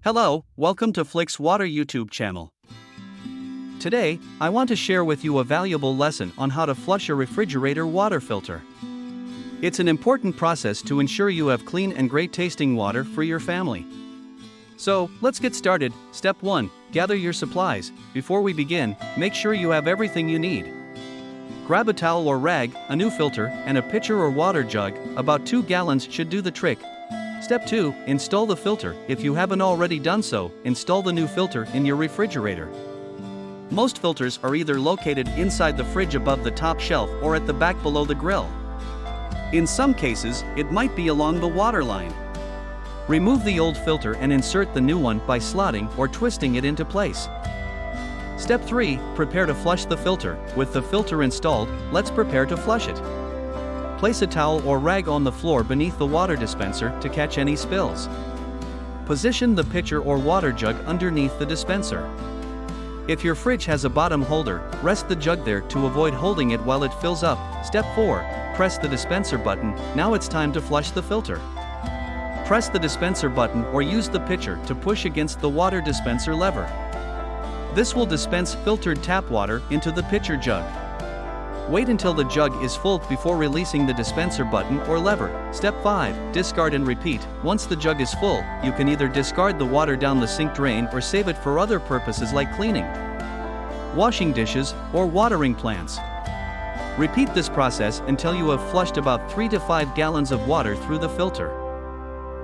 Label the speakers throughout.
Speaker 1: Hello, welcome to FlixWater YouTube channel. Today, I want to share with you a valuable lesson on how to flush a refrigerator water filter. It's an important process to ensure you have clean and great tasting water for your family. So, let's get started. Step 1. Gather your supplies. Before we begin, make sure you have everything you need. Grab a towel or rag, a new filter, and a pitcher or water jug. About 2 gallons should do the trick. Step 2. Install the filter. If you haven't already done so, install the new filter in your refrigerator. Most filters are either located inside the fridge above the top shelf or at the back below the grill. In some cases, it might be along the water line. Remove the old filter and insert the new one by slotting or twisting it into place. Step 3. Prepare to flush the filter. With the filter installed, let's prepare to flush it. Place a towel or rag on the floor beneath the water dispenser to catch any spills. Position the pitcher or water jug underneath the dispenser. If your fridge has a bottom holder, rest the jug there to avoid holding it while it fills up. Step 4. Press the dispenser button. Now it's time to flush the filter. Press the dispenser button or use the pitcher to push against the water dispenser lever. This will dispense filtered tap water into the pitcher jug. Wait until the jug is full before releasing the dispenser button or lever. Step 5. Discard and repeat. Once the jug is full, you can either discard the water down the sink drain or save it for other purposes like cleaning, washing dishes, or watering plants. Repeat this process until you have flushed about 3 to 5 gallons of water through the filter.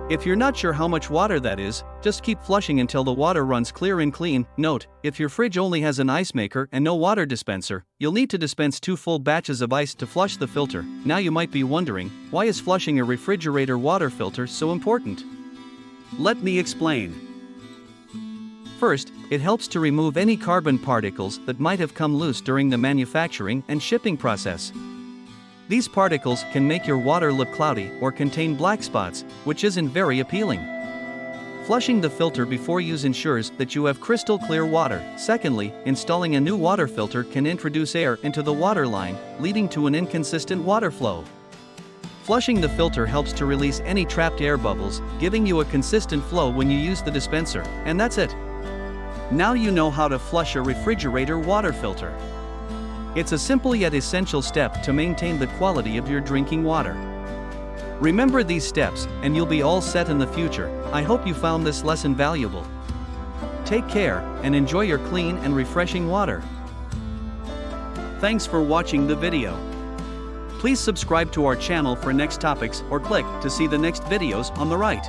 Speaker 1: If you're not sure how much water that is, just keep flushing until the water runs clear and clean. Note, if your fridge only has an ice maker and no water dispenser, you'll need to dispense 2 full batches of ice to flush the filter. Now you might be wondering, why is flushing a refrigerator water filter so important? Let me explain. First, it helps to remove any carbon particles that might have come loose during the manufacturing and shipping process. These particles can make your water look cloudy or contain black spots, which isn't very appealing. Flushing the filter before use ensures that you have crystal clear water. Secondly, installing a new water filter can introduce air into the water line, leading to an inconsistent water flow. Flushing the filter helps to release any trapped air bubbles, giving you a consistent flow when you use the dispenser. And that's it. Now you know how to flush a refrigerator water filter. It's a simple yet essential step to maintain the quality of your drinking water. Remember these steps, and you'll be all set in the future. I hope you found this lesson valuable. Take care, and enjoy your clean and refreshing water. Thanks for watching the video. Please subscribe to our channel for next topics or click to see the next videos on the right.